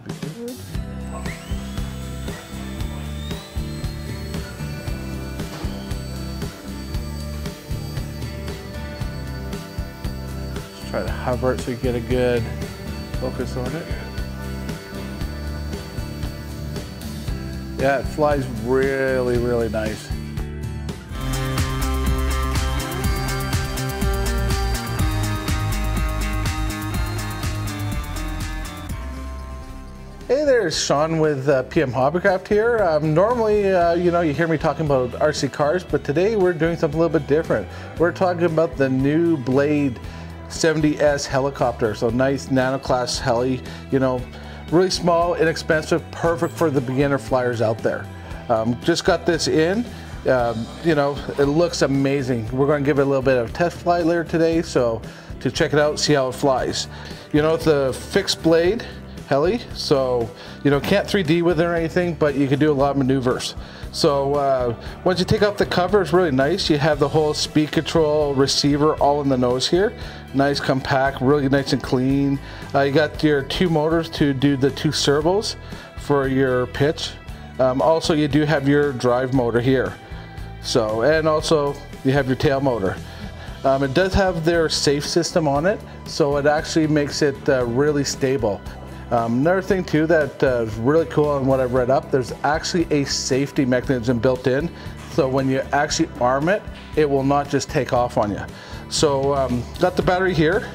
good. Just try to hover it so you get a good focus on it. Yeah, it flies really, really nice. Hey there, it's Sean with PM Hobbycraft here. Normally, you know, you hear me talking about RC cars, but today we're doing something a little bit different. We're talking about the new Blade 70S helicopter. So nice nano class heli, you know, really small, inexpensive, perfect for the beginner flyers out there. Just got this in. You know, it looks amazing. We're going to give it a little bit of a test fly later today, so to check it out, see how it flies. You know, it's a fixed blade heli, so you know, can't 3D with it or anything, but you can do a lot of maneuvers. So once you take off the cover, it's really nice. You have the whole speed control receiver all in the nose here. Nice, compact, really nice and clean. You got your two motors to do the two servos for your pitch. Also, you do have your drive motor here. So, and also you have your tail motor. It does have their safe system on it, so it actually makes it really stable. Another thing too that is really cool on what I've read up, there's actually a safety mechanism built in, so when you actually arm it, it will not just take off on you. So got the battery here.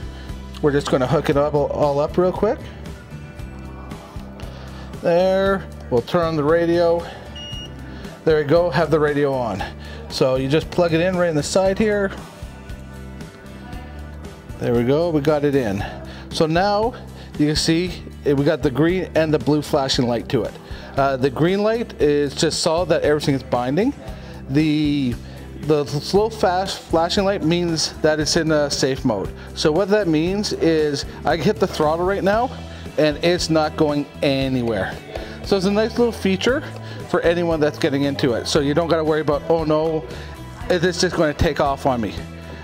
We're just going to hook it up all up real quick. There, we'll turn on the radio. There we go, have the radio on. So you just plug it in right in the side here. There we go, we got it in. So now you can see we got the green and the blue flashing light to it. The green light is just solid that everything is binding. The slow fast flashing light means that it's in a safe mode. So what that means is I can hit the throttle right now and it's not going anywhere. So it's a nice little feature for anyone that's getting into it. So you don't got to worry about, oh no, it's just going to take off on me.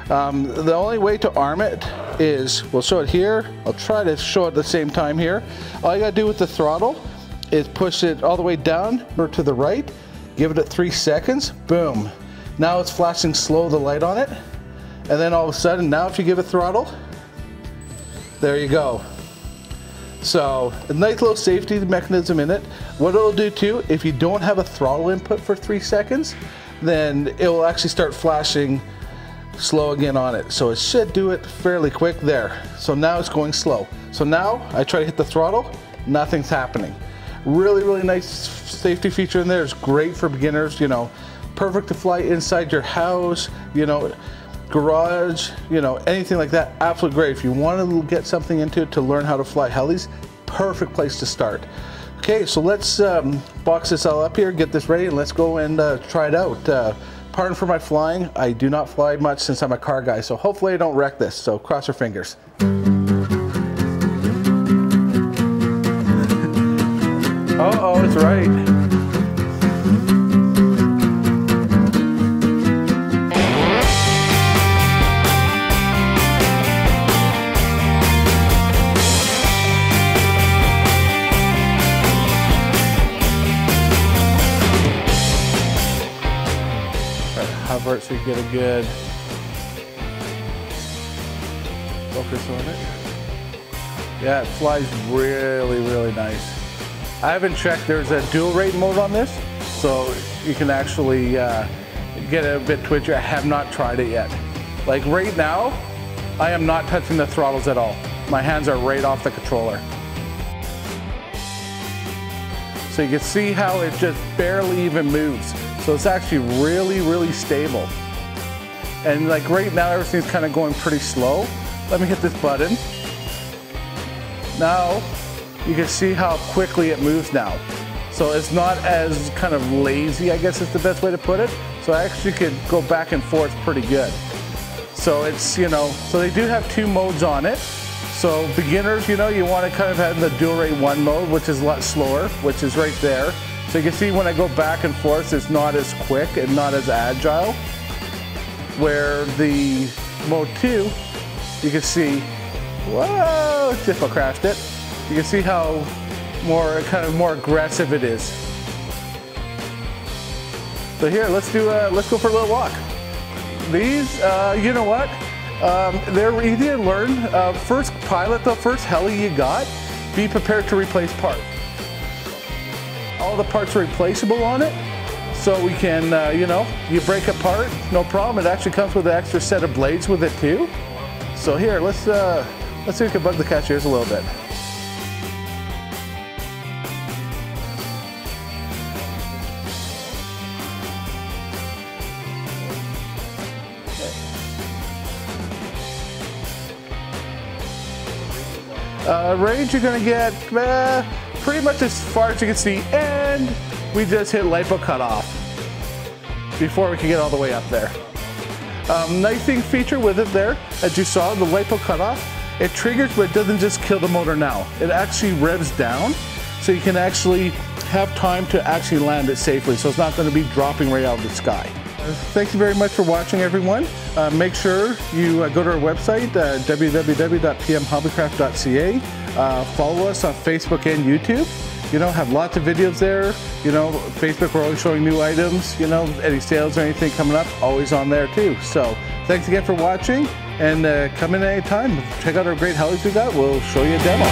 The only way to arm it is, we'll show it here. I'll try to show it at the same time here. All you gotta do with the throttle is push it all the way down or to the right, give it 3 seconds, boom. Now it's flashing slow, the light on it. And then all of a sudden, now if you give it throttle, there you go. So a nice little safety mechanism in it. What it'll do too, if you don't have a throttle input for 3 seconds, then it will actually start flashing slow again on it. So it should do it fairly quick there. So now it's going slow. So now I try to hit the throttle, nothing's happening. Really, really nice safety feature in there. It's great for beginners, you know, perfect to fly inside your house, you know, garage, you know, anything like that. Absolutely great. If you want to get something into it to learn how to fly helis, perfect place to start. Okay, so let's box this all up here, get this ready, and let's go and try it out. Pardon for my flying. I do not fly much since I'm a car guy, so hopefully I don't wreck this, so cross your fingers. Uh-oh, it's right. Hover it so you get a good focus on it. Yeah, it flies really, really nice. I haven't checked, there's a dual rate mode on this, so you can actually get a bit twitchy. I have not tried it yet. Like right now, I am not touching the throttles at all. My hands are right off the controller. So you can see how it just barely even moves. So it's actually really, really stable. And like right now, everything's kind of going pretty slow. Let me hit this button. Now, you can see how quickly it moves now. So it's not as kind of lazy, I guess is the best way to put it. So I actually could go back and forth pretty good. So it's, you know, so they do have 2 modes on it. So beginners, you know, you want to kind of have the dual rate 1 mode, which is a lot slower, which is right there. So you can see when I go back and forth, it's not as quick and not as agile. Where the mode 2, you can see, whoa, just crashed it. You can see how more aggressive it is. So here, let's go for a little walk. These, you know what? They're easy to learn. First pilot the first heli you got. Be prepared to replace parts. All the parts are replaceable on it, so we can, you know, you break a part, no problem. It actually comes with an extra set of blades with it too. So here, let's see if we can bug the cashiers a little bit. Range you're gonna get pretty much as far as you can see, and we just hit lipo cutoff before we can get all the way up there. Nice thing feature with it there, as you saw, the lipo cutoff, it triggers, but it doesn't just kill the motor now. It actually revs down, so you can actually have time to actually land it safely, so it's not going to be dropping right out of the sky. Thank you very much for watching, everyone. Make sure you go to our website, www.pmhobbycraft.ca. Follow us on Facebook and YouTube. You know, have lots of videos there. You know, Facebook, we're always showing new items. You know, any sales or anything coming up, always on there too. So thanks again for watching, and come in anytime. Check out our great helis we got. We'll show you a demo.